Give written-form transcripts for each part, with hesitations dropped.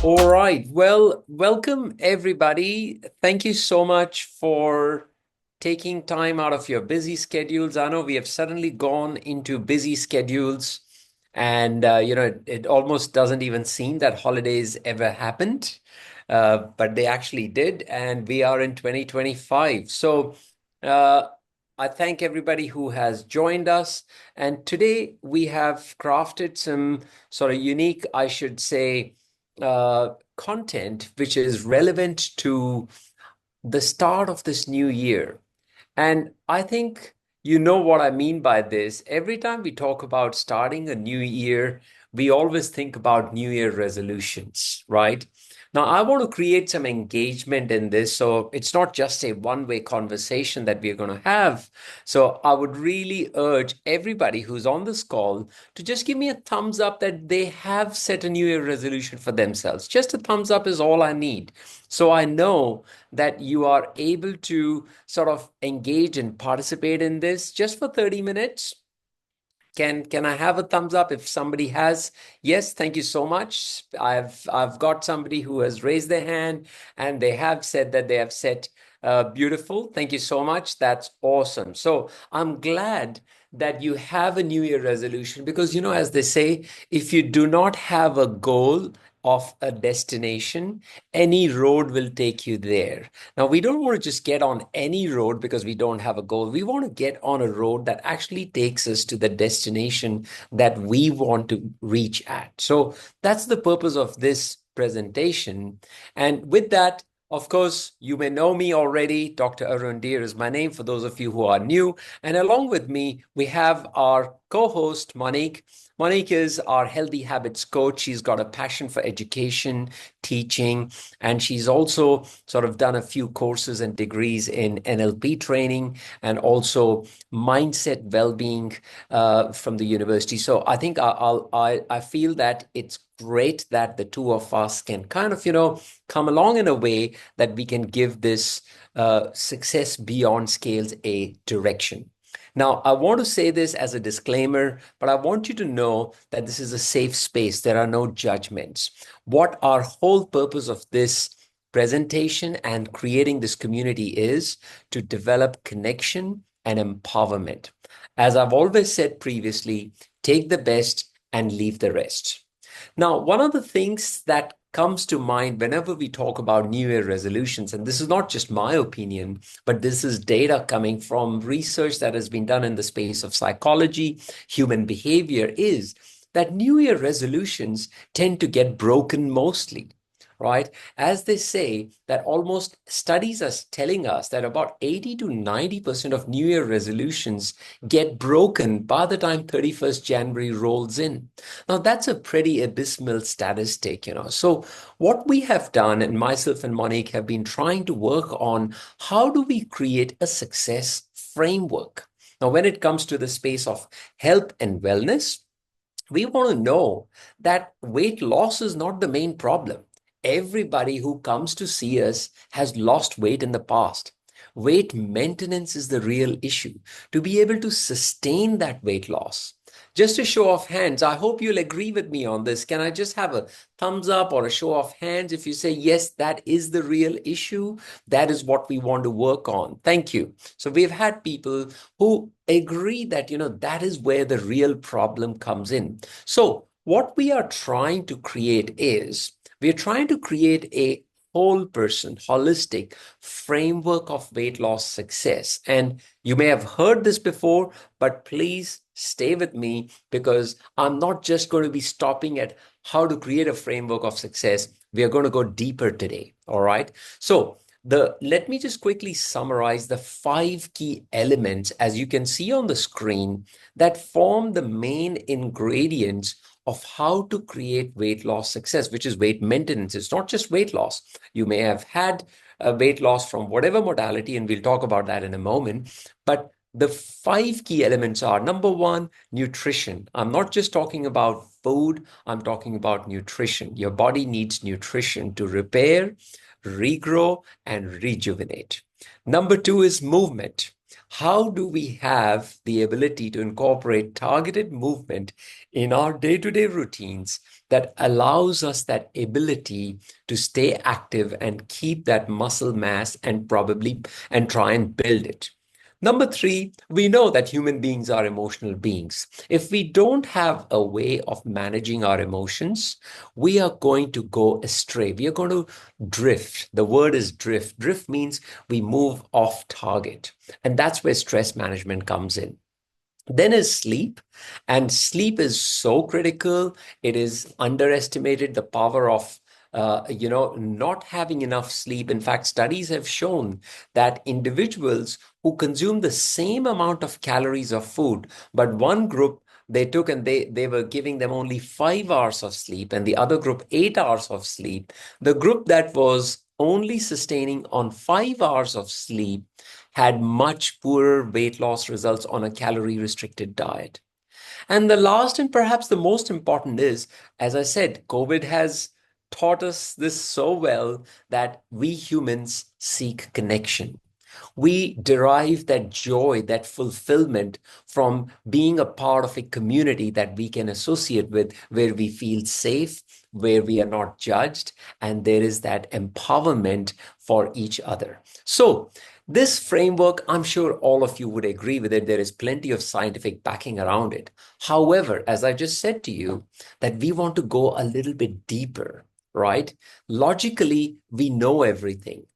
All right. Well, welcome everybody. Thank you so much for taking time out of your busy schedules. I know we have suddenly gone into busy schedules, and it almost doesn't even seem that holidays ever happened, but they actually did, and we are in 2025. So, uh, I thank everybody who has joined us, and today we have crafted some sort of unique, I should say, content which is relevant to the start of this new year. And I think you know what I mean by this. Every time we talk about starting a new year, we always think about New Year resolutions, right? Now, I want to create some engagement in this. So it's not just a one-way conversation that we're going to have. So I would really urge everybody who's on this call to just give me a thumbs up that they have set a New Year resolution for themselves. Just a thumbs up is all I need. So I know that you are able to sort of engage and participate in this just for 30 minutes. Can I have a thumbs up if somebody has? Yes, thank you so much. I've got somebody who has raised their hand and they have said that they have set beautiful. Thank you so much. That's awesome. So I'm glad that you have a New Year resolution because, as they say, if you do not have a goal of a destination, any road will take you there. Now, we don't want to just get on any road because we don't have a goal. We want to get on a road that actually takes us to the destination that we want to reach at. So that's the purpose of this presentation. And with that, of course, you may know me already. Dr. Arun Dhir is my name for those of you who are new. And along with me, we have our co-host, Monique. Monique is our healthy habits coach. She's got a passion for education, teaching, and she's also sort of done a few courses and degrees in NLP training and also mindset well-being from the university. So I think I feel that it's great that the two of us can kind of, come along in a way that we can give this success beyond scales a direction. Now, I want to say this as a disclaimer, but I want you to know that this is a safe space. There are no judgments. What our whole purpose of this presentation and creating this community is to develop connection and empowerment. As I've always said previously, take the best and leave the rest. Now, one of the things that comes to mind whenever we talk about New Year resolutions, and this is not just my opinion, but this is data coming from research that has been done in the space of psychology, human behavior, is that New Year resolutions tend to get broken mostly. Right? As they say, that almost studies are telling us that about 80 to 90% of New Year resolutions get broken by the time 31st January rolls in. Now, that's a pretty abysmal statistic. So, what we have done, and myself and Monique have been trying to work on how do we create a success framework. Now, when it comes to the space of health and wellness, we want to know that weight loss is not the main problem. Everybody who comes to see us has lost weight in the past. Weight maintenance is the real issue. To be able to sustain that weight loss. Just a show of hands, I hope you'll agree with me on this. Can I just have a thumbs up or a show of hands if you say, yes, that is the real issue? That is what we want to work on. Thank you. So we've had people who agree that, that is where the real problem comes in. So what we are trying to create is, we're trying to create a whole person, holistic framework of weight loss success. And you may have heard this before, but please stay with me because I'm not just going to be stopping at how to create a framework of success. We are going to go deeper today. All right. So let me just quickly summarize the 5 key elements, as you can see on the screen, that form the main ingredients of how to create weight loss success, which is weight maintenance. It's not just weight loss. You may have had a weight loss from whatever modality, and we'll talk about that in a moment. But the 5 key elements are, number one, nutrition. I'm not just talking about food, I'm talking about nutrition. Your body needs nutrition to repair, regrow, and rejuvenate. Number two is movement. How do we have the ability to incorporate targeted movement in our day-to-day routines that allows us that ability to stay active and keep that muscle mass and probably and try and build it? Number three, we know that human beings are emotional beings. If we don't have a way of managing our emotions, we are going to go astray. We are going to drift. The word is drift. Drift means we move off target. And that's where stress management comes in. Then is sleep, and sleep is so critical. It is underestimated, the power of not having enough sleep. In fact, studies have shown that individuals who consume the same amount of calories of food, but one group they took and they were giving them only 5 hours of sleep, and the other group 8 hours of sleep. The group that was only sustaining on 5 hours of sleep had much poorer weight loss results on a calorie restricted diet. And the last and perhaps the most important is, as I said, COVID has taught us this so well that we humans seek connection. We derive that joy, that fulfillment from being a part of a community that we can associate with, where we feel safe, where we are not judged, and there is that empowerment for each other. So, this framework, I'm sure all of you would agree with it. There is plenty of scientific backing around it. However, as I just said to you, that we want to go a little bit deeper, right? Logically, we know everything.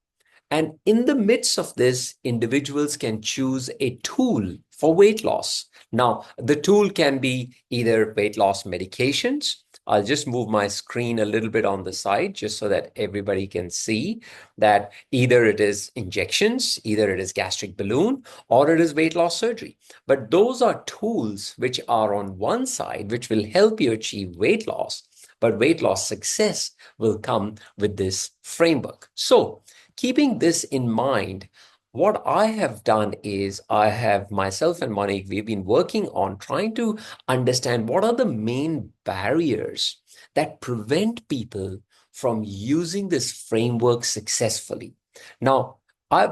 And in the midst of this, individuals can choose a tool for weight loss. Now, the tool can be either weight loss medications. I'll just move my screen a little bit on the side just so that everybody can see that either it is injections, either it is gastric balloon, or it is weight loss surgery. But those are tools which are on one side, which will help you achieve weight loss. But weight loss success will come with this framework. So, keeping this in mind, what I have done is I have myself and Monique, we've been working on trying to understand what are the main barriers that prevent people from using this framework successfully. Now,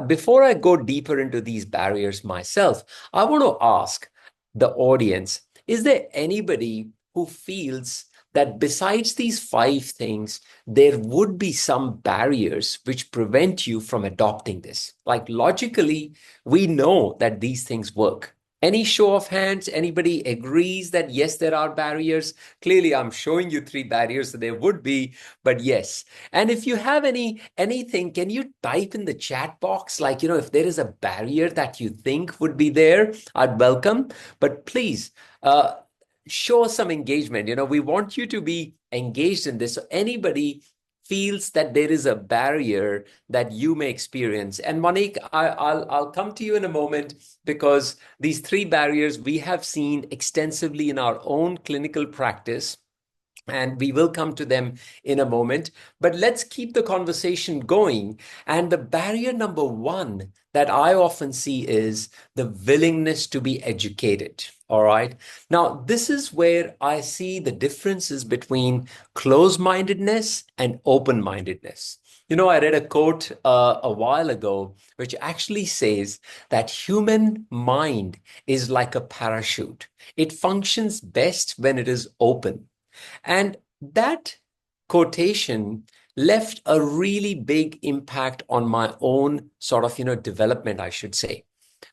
before I go deeper into these barriers myself, I want to ask the audience, is there anybody who feels that besides these 5 things, there would be some barriers which prevent you from adopting this? Like logically, we know that these things work. Any show of hands, anybody agrees that yes, there are barriers? Clearly, I'm showing you 3 barriers, so there would be, but yes. And if you have anything, can you type in the chat box, like, if there is a barrier that you think would be there, I'd welcome. But please, show some engagement. We want you to be engaged in this. So anybody feels that there is a barrier that you may experience. And Monique, I'll come to you in a moment, because these 3 barriers we have seen extensively in our own clinical practice, and we will come to them in a moment. But let's keep the conversation going. And the barrier number 1 that I often see is the willingness to be educated. All right. Now, this is where I see the differences between close-mindedness and open-mindedness. I read a quote a while ago, which actually says that human mind is like a parachute. It functions best when it is open. And that quotation left a really big impact on my own sort of, development, I should say.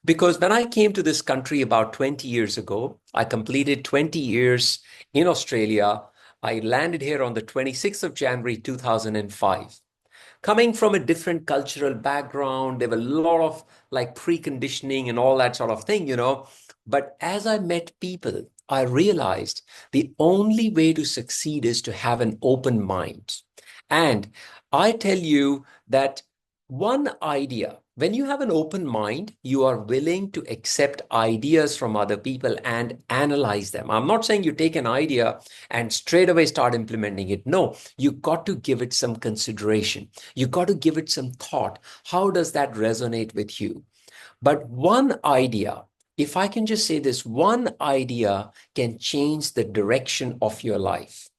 Because when I came to this country about 20 years ago, I completed 20 years in Australia. I landed here on the 26th of January, 2005. Coming from a different cultural background, there were a lot of like preconditioning and all that sort of thing. But as I met people, I realized the only way to succeed is to have an open mind. And I tell you that one idea, when you have an open mind, you are willing to accept ideas from other people and analyze them. I'm not saying you take an idea and straight away start implementing it. No, you got to give it some consideration. You got to give it some thought. How does that resonate with you? But one idea, if I can just say this, one idea can change the direction of your life.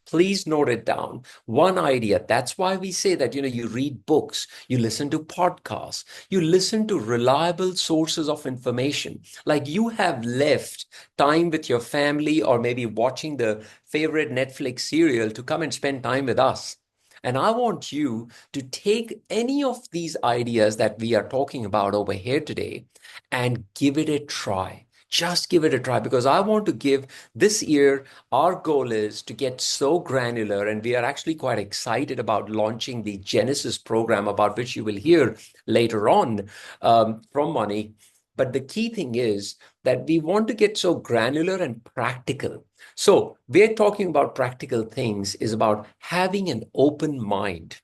Please note it down. One idea. That's why we say that, you read books, you listen to podcasts, you listen to reliable sources of information. Like you have left time with your family or maybe watching the favorite Netflix serial to come and spend time with us. And I want you to take any of these ideas that we are talking about over here today and give it a try. Just give it a try because I want to give this year, our goal is to get so granular, and we are actually quite excited about launching the Genesis program, about which you will hear later on from Monique. But the key thing is that we want to get so granular and practical. So we're talking about practical things is about having an open mind.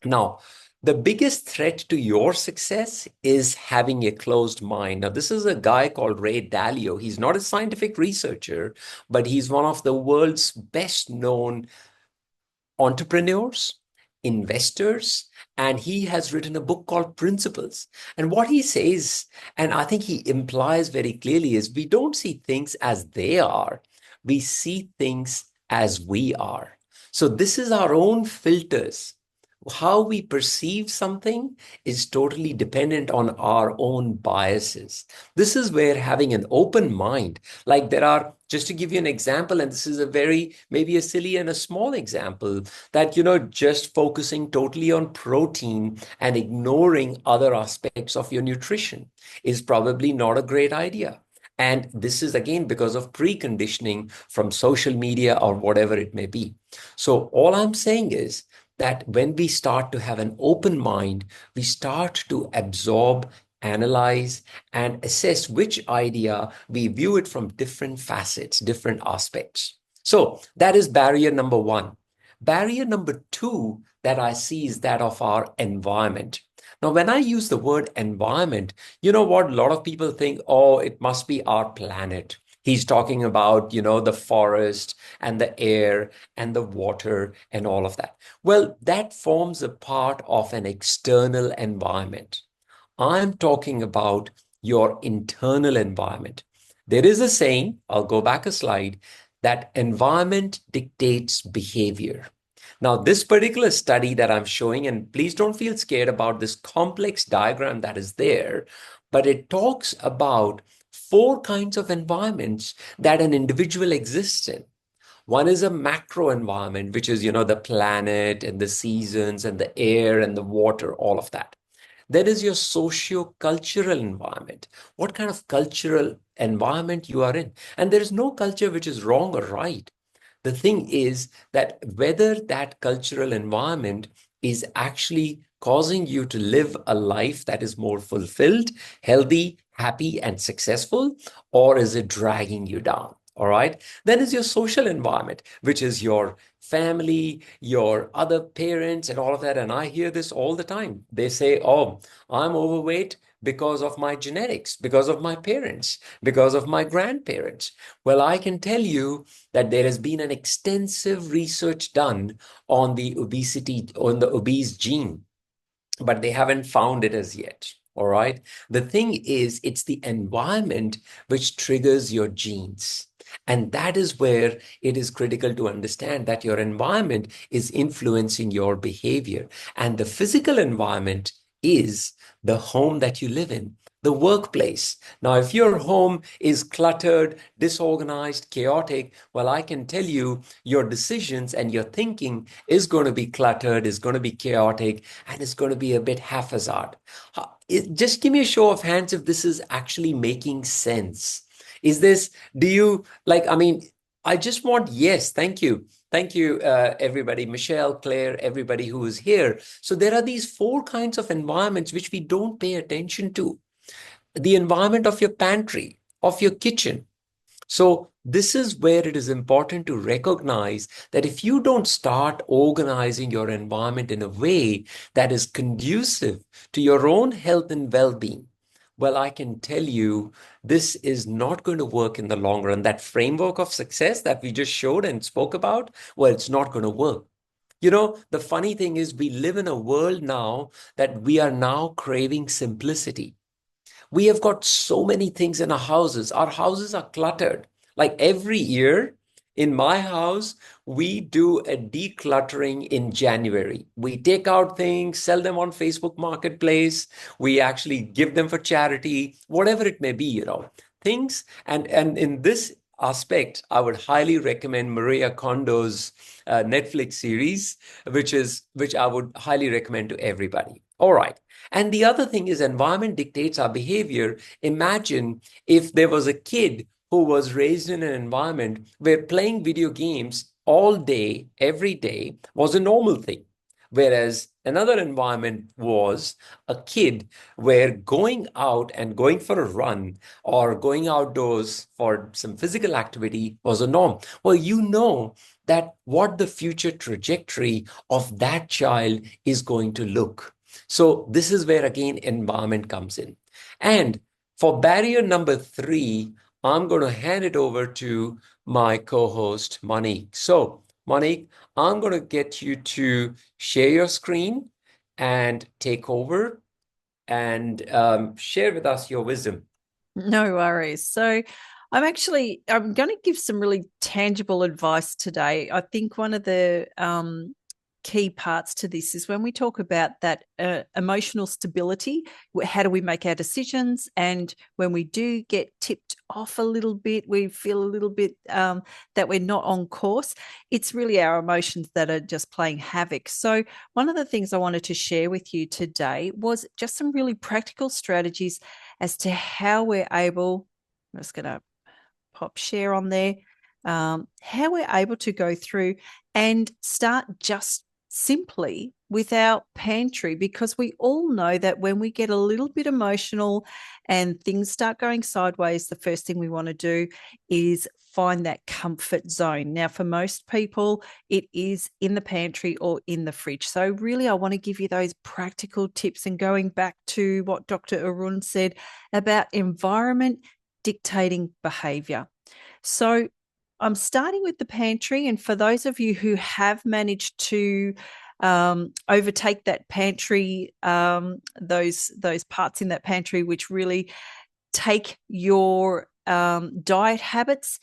Now, the biggest threat to your success is having a closed mind. Now, this is a guy called Ray Dalio. He's not a scientific researcher, but he's one of the world's best known entrepreneurs, investors, and he has written a book called Principles. And what he says, and I think he implies very clearly, is we don't see things as they are, we see things as we are. So this is our own filters. How we perceive something is totally dependent on our own biases. This is where having an open mind, like there are, just to give you an example, and this is a very, maybe a silly and a small example, that, just focusing totally on protein and ignoring other aspects of your nutrition is probably not a great idea. And this is again because of preconditioning from social media or whatever it may be. So all I'm saying is, that when we start to have an open mind, we start to absorb, analyze, and assess which idea we view it from different facets, different aspects. So that is barrier number one. Barrier number two that I see is that of our environment. Now, when I use the word environment, you know what? A lot of people think, oh, it must be our planet. He's talking about, the forest and the air and the water and all of that. Well, that forms a part of an external environment. I'm talking about your internal environment. There is a saying, I'll go back a slide, that environment dictates behavior. Now, this particular study that I'm showing, and please don't feel scared about this complex diagram that is there, but it talks about four kinds of environments that an individual exists in. One is a macro environment, which is, the planet and the seasons and the air and the water, all of that. Then is your socio-cultural environment. What kind of cultural environment you are in? And there is no culture which is wrong or right. The thing is that whether that cultural environment is actually causing you to live a life that is more fulfilled, healthy, happy, and successful, or is it dragging you down? All right. Then is your social environment, which is your family, your other parents, and all of that. And I hear this all the time. They say, oh, I'm overweight because of my genetics, because of my parents, because of my grandparents. Well, I can tell you that there has been an extensive research done on the obesity, on the obese gene, but they haven't found it as yet. All right. The thing is, it's the environment which triggers your genes. And that is where it is critical to understand that your environment is influencing your behavior. And the physical environment is the home that you live in, the workplace. Now, if your home is cluttered, disorganized, chaotic, well, I can tell you your decisions and your thinking is going to be cluttered, is going to be chaotic, and it's going to be a bit haphazard. Just give me a show of hands if this is actually making sense. Is this, do you like, I mean, I just want, yes, thank you. Thank you, everybody, Michelle, Claire, everybody who is here. So there are these four kinds of environments which we don't pay attention to. The environment of your pantry, of your kitchen. So this is where it is important to recognize that if you don't start organizing your environment in a way that is conducive to your own health and well-being, well, I can tell you this is not going to work in the long run. That framework of success that we just showed and spoke about, well, it's not going to work. The funny thing is we live in a world now that we are now craving simplicity. We have got so many things in our houses. Our houses are cluttered. Like every year, In my house, we do a decluttering in January. We take out things, sell them on Facebook Marketplace. We actually give them for charity, whatever it may be, things. And in this aspect, I would highly recommend Maria Kondo's Netflix series, which I would highly recommend to everybody. All right. And the other thing is environment dictates our behavior. Imagine if there was a kid who was raised in an environment where playing video games all day, every day was a normal thing. Whereas another environment was a kid where going out and going for a run or going outdoors for some physical activity was a norm. Well, you know that what the future trajectory of that child is going to look. So this is where again environment comes in. And for barrier number 3, I'm going to hand it over to my co-host, Monique. So, Monique, I'm going to get you to share your screen and take over and share with us your wisdom. No worries. So I'm going to give some really tangible advice today. I think one of the key parts to this is when we talk about that emotional stability, how do we make our decisions? And when we do get tipped off a little bit, we feel a little bit that we're not on course. It's really our emotions that are just playing havoc. So one of the things I wanted to share with you today was just some really practical strategies as to how we're able, I'm just going to pop share on there, how we're able to go through and start just simply with our pantry, because we all know that when we get a little bit emotional and things start going sideways, the first thing we want to do is find that comfort zone. Now, for most people, it is in the pantry or in the fridge. So really, I want to give you those practical tips, and going back to what Dr. Arun said about environment dictating behavior. So I'm starting with the pantry. And for those of you who have managed to overtake that pantry, those parts in that pantry which really take your diet habits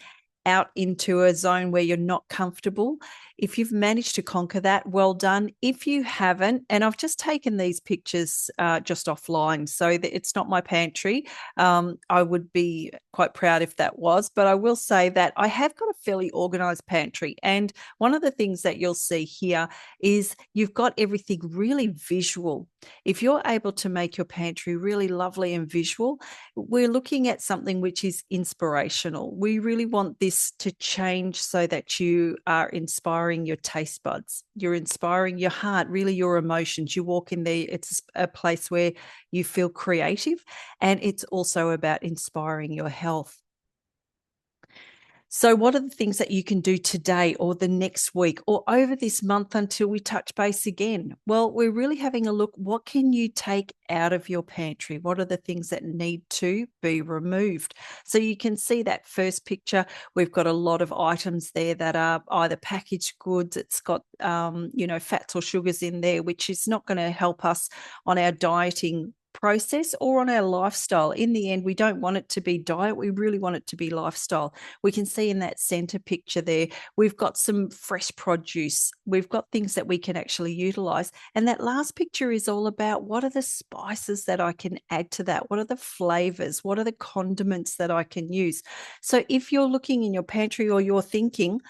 out into a zone where you're not comfortable. If you've managed to conquer that, well done. If you haven't, and I've just taken these pictures just offline, so that it's not my pantry. I would be quite proud if that was, but I will say that I have got a fairly organized pantry. And one of the things that you'll see here is you've got everything really visual. If you're able to make your pantry really lovely and visual, we're looking at something which is inspirational. We really want this to change so that you are inspiring your taste buds, you're inspiring your heart, really your emotions. You walk in there, it's a place where you feel creative, and it's also about inspiring your health. So what are the things that you can do today or the next week or over this month until we touch base again? Well, we're really having a look. What can you take out of your pantry? What are the things that need to be removed? So you can see that first picture. We've got a lot of items there that are either packaged goods. It's got, fats or sugars in there, which is not going to help us on our dieting process or on our lifestyle. In the end, we don't want it to be diet. We really want it to be lifestyle. We can see in that center picture there, we've got some fresh produce. We've got things that we can actually utilize. And that last picture is all about what are the spices that I can add to that? What are the flavors? What are the condiments that I can use? So if you're looking in your pantry or you're thinking,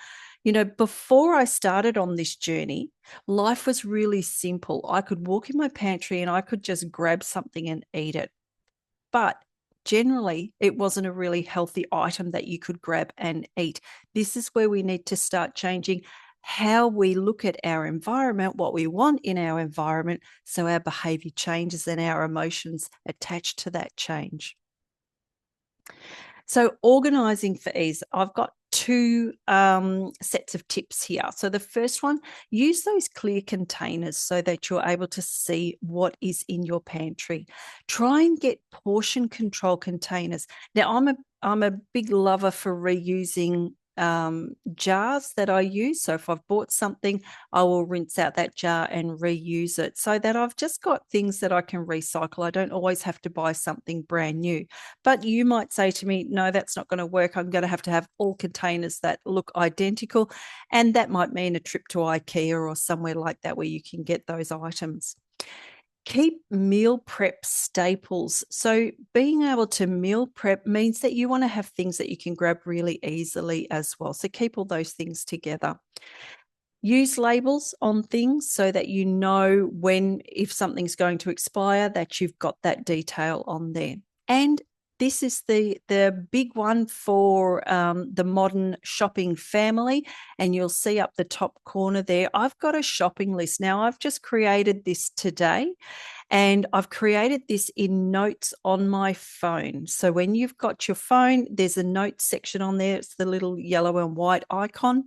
before I started on this journey, life was really simple. I could walk in my pantry and I could just grab something and eat it. But generally, it wasn't a really healthy item that you could grab and eat. This is where we need to start changing how we look at our environment, what we want in our environment, so our behavior changes and our emotions attached to that change. So organizing for ease, I've got two sets of tips here. So the first one, use those clear containers so that you're able to see what is in your pantry. Try and get portion control containers. Now, I'm a big lover for reusing jars that I use. So if I've bought something, I will rinse out that jar and reuse it, so that I've just got things that I can recycle. I don't always have to buy something brand new. But you might say to me, no, that's not going to work. I'm going to have all containers that look identical. And that might mean a trip to IKEA or somewhere like that where you can get those items. Keep meal prep staples. So, being able to meal prep means that you want to have things that you can grab really easily as well. So, keep all those things together. Use labels on things so that you know when, if something's going to expire, that you've got that detail on there. And this is the big one for the modern shopping family. And you'll see up the top corner there, I've got a shopping list. Now, I've just created this today, and I've created this in notes on my phone. So when you've got your phone, there's a notes section on there. It's the little yellow and white icon.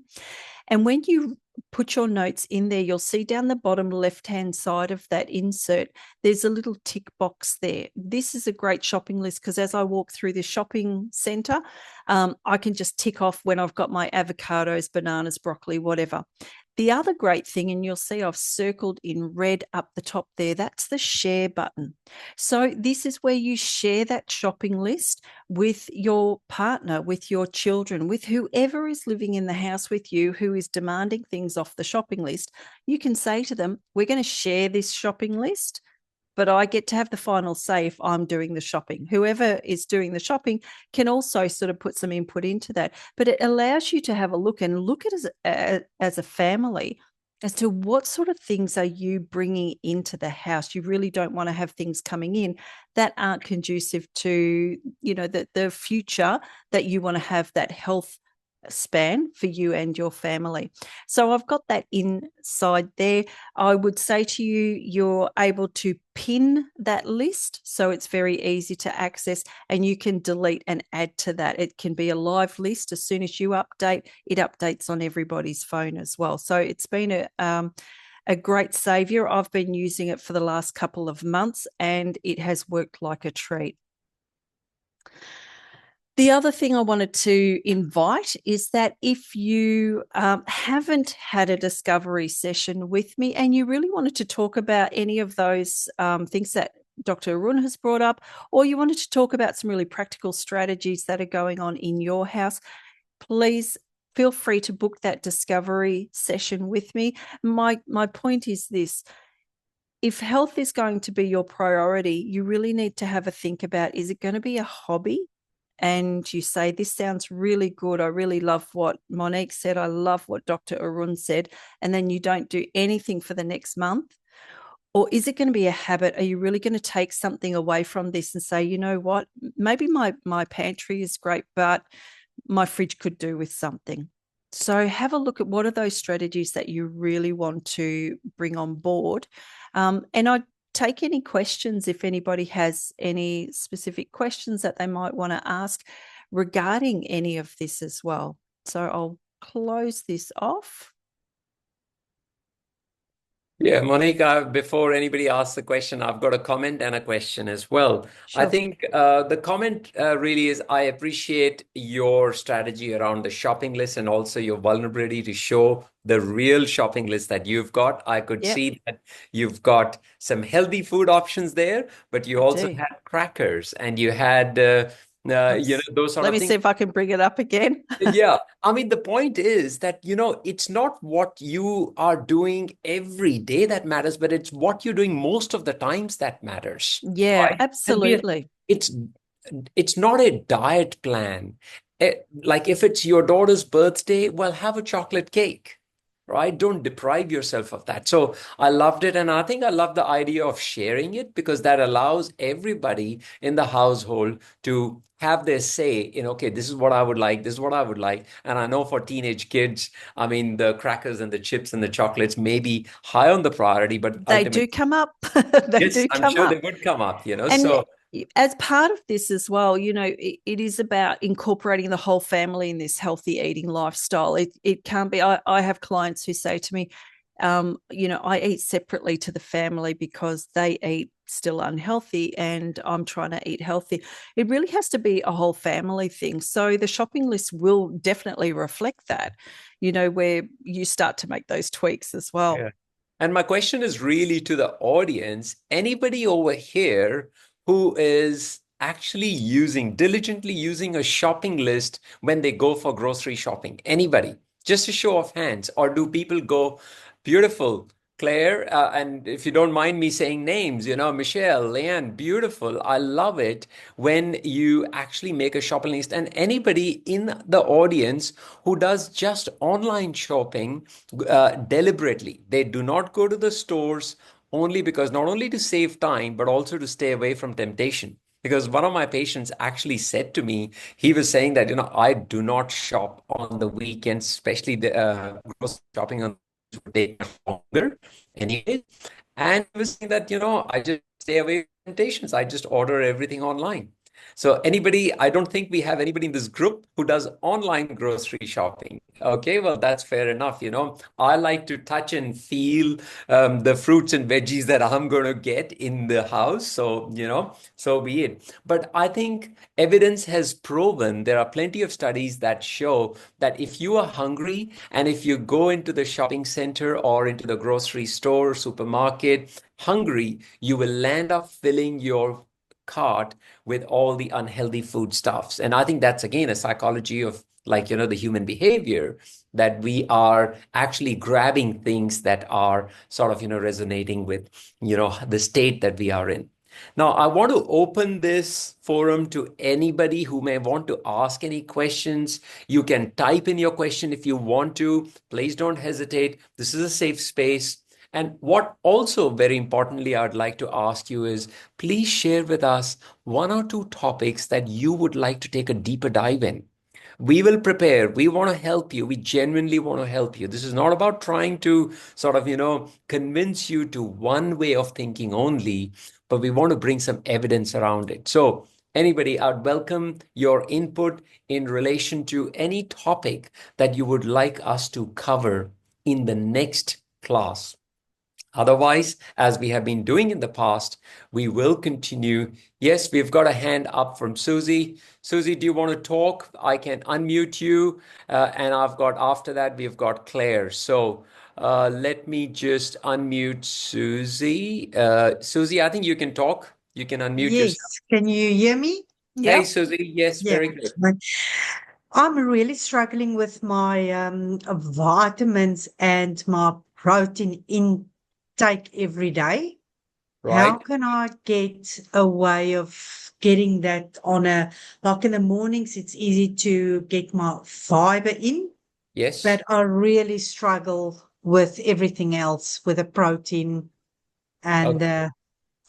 And when you put your notes in there, you'll see down the bottom left-hand side of that insert, there's a little tick box there. This is a great shopping list because as I walk through the shopping centre, I can just tick off when I've got my avocados, bananas, broccoli, whatever. The other great thing, and you'll see I've circled in red up the top there, that's the share button. So this is where you share that shopping list with your partner, with your children, with whoever is living in the house with you who is demanding things off the shopping list. You can say to them, we're going to share this shopping list, but I get to have the final say if I'm doing the shopping. Whoever is doing the shopping can also sort of put some input into that. But it allows you to have a look and look at it as a family as to what sort of things are you bringing into the house. You really don't want to have things coming in that aren't conducive to, the future that you want to have, that health span for you and your family. So I've got that inside there. I would say to you, you're able to pin that list so it's very easy to access, and you can delete and add to that. It can be a live list. As soon as you update, it updates on everybody's phone as well. So it's been a great savior. I've been using it for the last couple of months and it has worked like a treat. The other thing I wanted to invite is that if you haven't had a discovery session with me and you really wanted to talk about any of those things that Dr. Arun has brought up, or you wanted to talk about some really practical strategies that are going on in your house, please feel free to book that discovery session with me. My point is this. If health is going to be your priority, you really need to have a think about, is it going to be a hobby? And you say, this sounds really good. I really love what Monique said. I love what Dr. Arun said. And then you don't do anything for the next month. Or is it going to be a habit? Are you really going to take something away from this and say, you know what, maybe my pantry is great, but my fridge could do with something. So have a look at what are those strategies that you really want to bring on board. And I take any questions if anybody has any specific questions that they might want to ask regarding any of this as well. So I'll close this off. Yeah, Monique, before anybody asks the question, I've got a comment and a question as well. I Sure. think the comment really is, I appreciate your strategy around the shopping list and also your vulnerability to show the real shopping list that you've got. I could Yep, see that you've got some healthy food options there, but you I also do. had crackers and you had, those sort Let of me things. see if I can bring it up again. Yeah, I mean, the point is that, it's not what you are doing every day that matters, but it's what you're doing most of the times that matters, Yeah, right? And absolutely. it's not a diet plan. Like if it's your daughter's birthday, well, have a chocolate cake, right? Don't deprive yourself of that. So I loved it. And I think I love the idea of sharing it because that allows everybody in the household to have their say in, okay, this is what I would like, this is what I would like. And I know for teenage kids, I mean, the crackers and the chips and the chocolates may be high on the priority, but They ultimately, do come up. They yes, do I'm come sure they up. would come up, And So as part of this as well, it is about incorporating the whole family in this healthy eating lifestyle. It can't be, I have clients who say to me, I eat separately to the family because they eat still unhealthy and I'm trying to eat healthy. It really has to be a whole family thing. So the shopping list will definitely reflect that, where you start to make those tweaks as well. Yeah. And my question is really to the audience. Anybody over here who is actually diligently using a shopping list when they go for grocery shopping? Anybody? Just a show of hands. Or do people go, beautiful, Claire, and if you don't mind me saying names, Michelle, Leanne, beautiful. I love it when you actually make a shopping list. And anybody in the audience who does just online shopping deliberately. They do not go to the stores only because not only to save time, but also to stay away from temptation. Because one of my patients actually said to me, he was saying that, I do not shop on the weekends, especially the grocery shopping on would take longer anyway. And he was saying that, I just stay away from temptations. I just order everything online. So anybody, I don't think we have anybody in this group who does online grocery shopping. Okay, well, that's fair enough. I like to touch and feel the fruits and veggies that I'm going to get in the house. So, so be it. But I think evidence has proven there are plenty of studies that show that if you are hungry and if you go into the shopping center or into the grocery store, supermarket, hungry, you will land up filling your cart with all the unhealthy foodstuffs. And I think that's again a psychology of the human behavior that we are actually grabbing things that are sort of, resonating with, the state that we are in. Now, I want to open this forum to anybody who may want to ask any questions. You can type in your question if you want to. Please don't hesitate. This is a safe space. And what also very importantly I'd like to ask you is please share with us one or two topics that you would like to take a deeper dive in. We will prepare. We want to help you. We genuinely want to help you. This is not about trying to sort of, convince you to one way of thinking only, but we want to bring some evidence around it. So, anybody, I'd welcome your input in relation to any topic that you would like us to cover in the next class. Otherwise, as we have been doing in the past, we will continue. Yes, we've got a hand up from Susie. Susie, do you want to talk? I can unmute you. And I've got, after that, we've got Claire. So let me just unmute Susie. Susie, I think you can talk. You can unmute yourself. Yes, can you hear me? Hey, Yep. Susie. Yes, Yeah. very good. I'm really struggling with my vitamins and my protein intake every day. How Right. can I get a way of getting that like in the mornings, it's easy to get my fiber in, Yes. but I really struggle with everything else, with the protein and Okay. the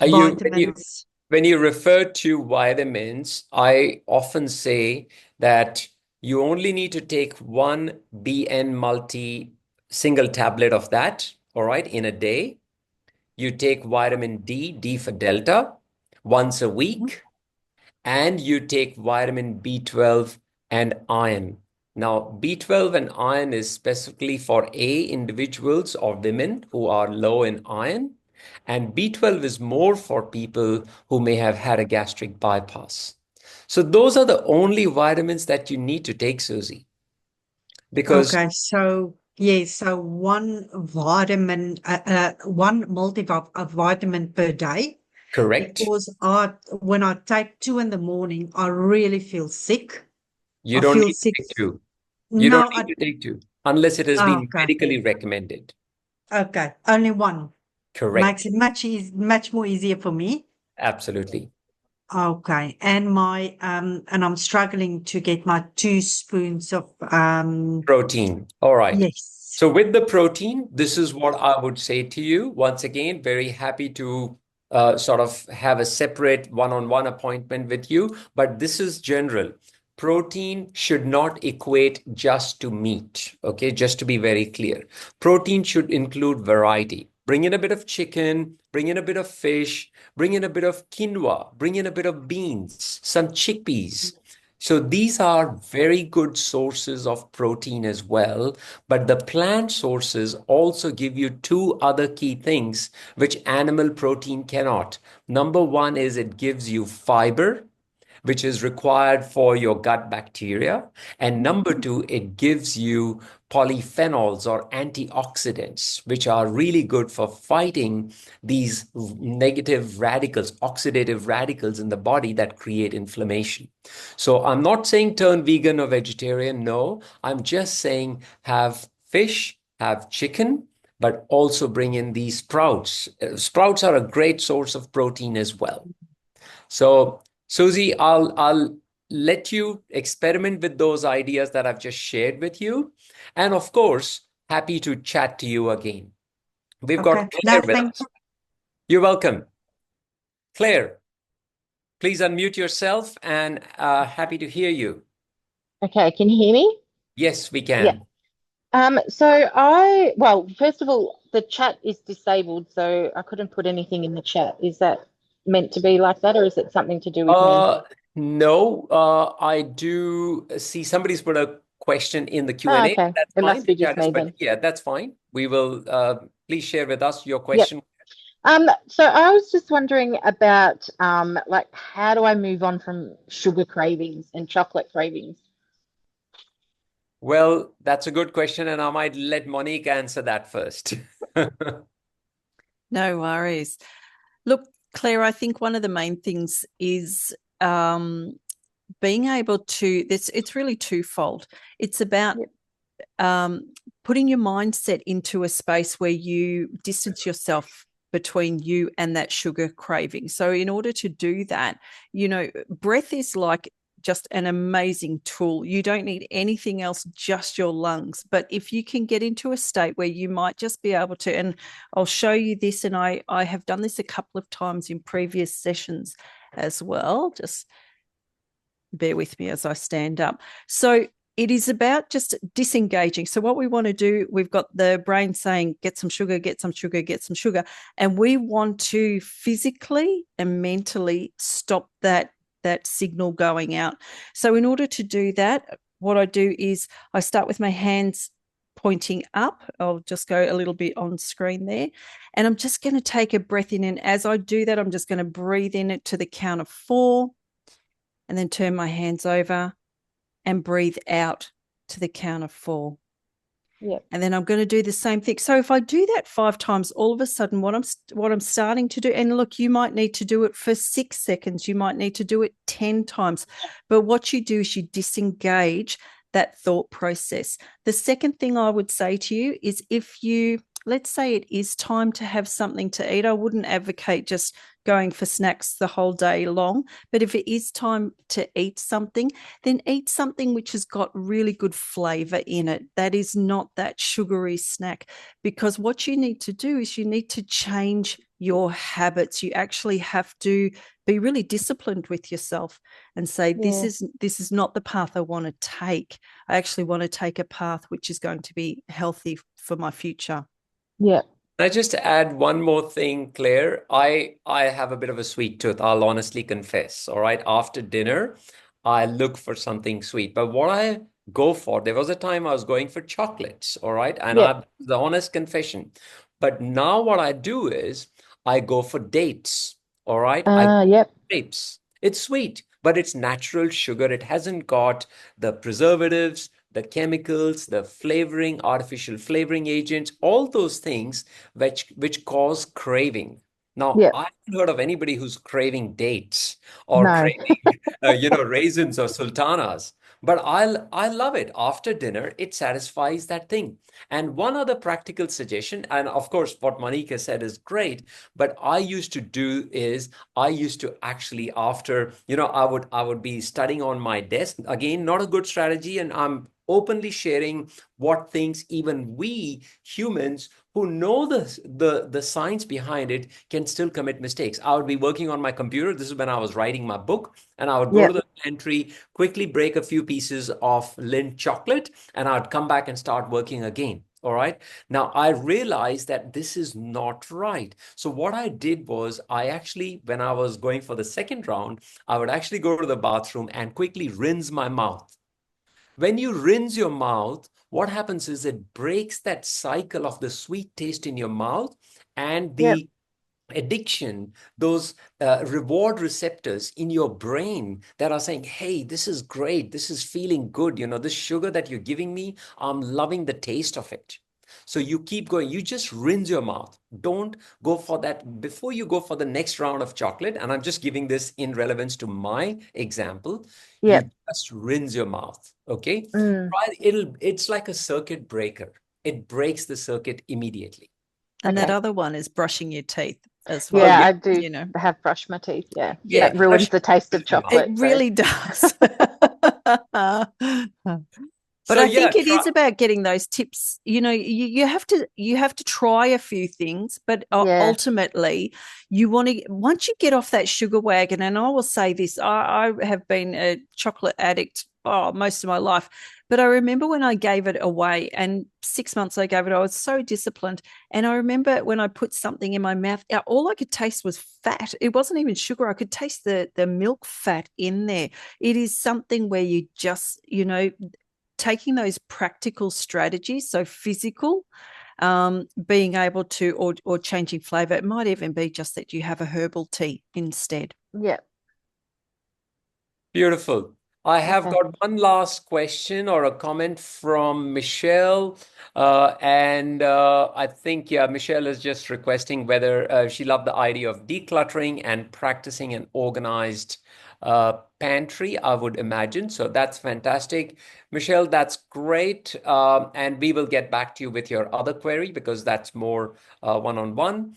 Are you, vitamins. when you refer to vitamins, I often say that you only need to take one BN multi single tablet of that, all right, in a day. You take vitamin D, D for Delta, once a week, and you take vitamin B12 and iron. Now, B12 and iron is specifically for A individuals or women who are low in iron, and B12 is more for people who may have had a gastric bypass. So those are the only vitamins that you need to take, Susie, because Okay, so yeah, so one vitamin, one vitamin per day, correct, because when I take two in the morning, I really feel sick. you I don't feel need to sick. take two. You don't No, need to take two unless it has been okay, medically recommended. okay, only one makes Correct. it much more easier for me. Absolutely. Okay, and and I'm struggling to get my 2 spoons of Protein. All right. yes. So with the protein, this is what I would say to you. Once again, very happy to sort of have a separate one-on-one appointment with you, but this is general. Protein should not equate just to meat, okay? Just to be very clear. Protein should include variety. Bring in a bit of chicken, bring in a bit of fish, bring in a bit of quinoa, bring in a bit of beans, some chickpeas, So these are very good sources of protein as well. But the plant sources also give you two other key things which animal protein cannot. Number one is it gives you fiber, which is required for your gut bacteria. And number two, it gives you polyphenols or antioxidants, which are really good for fighting these negative radicals, oxidative radicals in the body that create inflammation. So I'm not saying turn vegan or vegetarian. No, I'm just saying have fish, have chicken, but also bring in these sprouts. Sprouts are a great source of protein as well. So, Susie, I'll let you experiment with those ideas that I've just shared with you. And of course, happy to chat to you again. We've got Okay. No, Claire with thank us. You're welcome. Claire, please unmute yourself and happy to hear you. Okay, can you hear me? Yes, we Yeah. can. Well, first of all, the chat is disabled, so I couldn't put anything in the chat. Is that meant to be like that, or is it something to do with me? No, I do see somebody's put a question in the Oh, Q&A. okay. That's It fine. must The be just chat is, me but then. yeah, that's fine. We will please share with us your Yep. question. So I was just wondering about like how do I move on from sugar cravings and chocolate cravings? Well, that's a good question, and I might let Monique answer that first. No worries. Look, Claire, I think one of the main things is being able to, it's really twofold. It's about Yep. putting your mindset into a space where you distance yourself between you and that sugar craving. So in order to do that, breath is like just an amazing tool. You don't need anything else, just your lungs. But if you can get into a state where you might just be able to, and I'll show you this, and I have done this a couple of times in previous sessions as well. Just bear with me as I stand up. So it is about just disengaging. So what we want to do, we've got the brain saying, get some sugar, get some sugar, get some sugar. And we want to physically and mentally stop that signal going out. So in order to do that, what I do is I start with my hands pointing up. I'll just go a little bit on screen there. And I'm just going to take a breath in. And as I do that, I'm just going to breathe in it to the count of 4 and then turn my hands over and breathe out to the count of 4. Yep. And then I'm going to do the same thing. So if I do that 5 times, all of a sudden what I'm starting to do, and look, you might need to do it for 6 seconds, you might need to do it 10 times. But what you do is you disengage that thought process. The second thing I would say to you is let's say it is time to have something to eat. I wouldn't advocate just going for snacks the whole day long. But if it is time to eat something, then eat something which has got really good flavor in it. That is not that sugary snack, because what you need to do is you need to change your habits. You actually have to be really disciplined with yourself and say, this is not the path I want to take. I actually want to take a path which is going to be healthy for my future. Yeah. Can I just add one more thing, Claire? I have a bit of a sweet tooth, I'll honestly confess. All right. After dinner, I look for something sweet. But what I go for, there was a time I was going for chocolates, all right? And Yep. the honest confession. But now what I do is I go for dates, all right? I go Yep. for grapes. It's sweet, but it's natural sugar. It hasn't got the preservatives, the chemicals, the flavoring, artificial flavoring agents, all those things which cause craving. Now, Yep. I haven't heard of anybody who's craving dates or No. craving, raisins or sultanas. But I love it. After dinner, it satisfies that thing. And one other practical suggestion, and of course, what Monique has said is great. But I used to do is I used to actually after, I would be studying on my desk. Again, not a good strategy, and I'm openly sharing what things even we humans who know the science behind it can still commit mistakes. I would be working on my computer. This is when I was writing my book, and I would go to Yep. the pantry, quickly break a few pieces of Lindt chocolate, and I'd come back and start working again. All right. Now I realized that this is not right. So what I did was I actually, when I was going for the second round, I would actually go to the bathroom and quickly rinse my mouth. When you rinse your mouth, what happens is it breaks that cycle of the sweet taste in your mouth and Yep. the addiction, those reward receptors in your brain that are saying, hey, this is great, this is feeling good, this sugar that you're giving me, I'm loving the taste of it. So you keep going, you just rinse your mouth. Don't go for that before you go for the next round of chocolate. And I'm just giving this in relevance to my example. You Yep. just rinse your mouth. Okay. Mm. It's like a circuit breaker. It breaks the circuit immediately. And that Okay. other one is brushing your teeth as Oh, well. Yeah, yeah. I do You know, have brushed my teeth. Yeah. Yeah. That ruins Brush the taste of your mouth. it chocolate. So really does. But So I yeah, think it try. is about getting those tips. You have to try a few things, but yeah. ultimately, you want to once you get off that sugar wagon. And I will say this: I have been a chocolate addict most of my life, but I remember when I gave it away, and 6 months I gave it, I was so disciplined. And I remember when I put something in my mouth, all I could taste was fat. It wasn't even sugar. I could taste the milk fat in there. It is something where you just, taking those practical strategies, so physical, being able to, or changing flavor. It might even be just that you have a herbal tea instead. Yeah. Beautiful. I have Okay. got one last question or a comment from Michelle. And I think, yeah, Michelle is just requesting whether she loved the idea of decluttering and practicing an organized pantry, I would imagine. So that's fantastic. Michelle, that's great. And we will get back to you with your other query because that's more one-on-one.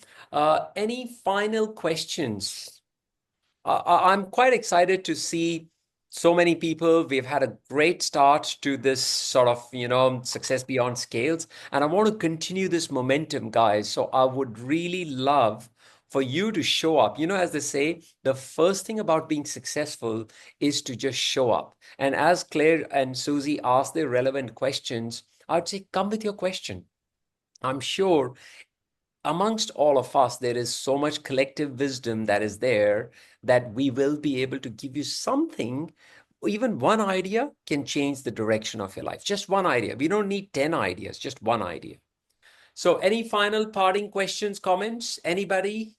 Any final questions? I'm quite excited to see so many people. We've had a great start to this sort of, success beyond scales. And I want to continue this momentum, guys. So I would really love for you to show up. As they say, the first thing about being successful is to just show up. And as Claire and Susie ask their relevant questions, I'd say, come with your question. I'm sure amongst all of us, there is so much collective wisdom that is there that we will be able to give you something. Even one idea can change the direction of your life. Just one idea. We don't need 10 ideas, just one idea. So, any final parting questions, comments? Anybody?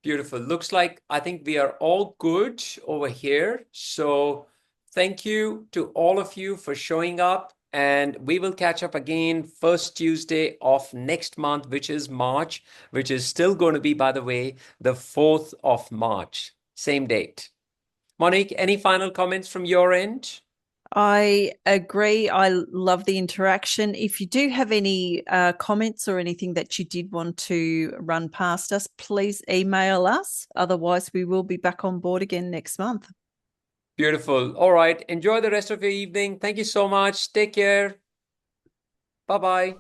Beautiful. Looks like I think we are all good over here. So thank you to all of you for showing up. And we will catch up again first Tuesday of next month, which is March, which is still going to be, by the way, the 4th of March. Same date. Monique, any final comments from your end? I agree. I love the interaction. If you do have any comments or anything that you did want to run past us, please email us. Otherwise, we will be back on board again next month. Beautiful. All right. Enjoy the rest of your evening. Thank you so much. Take care. Bye-bye.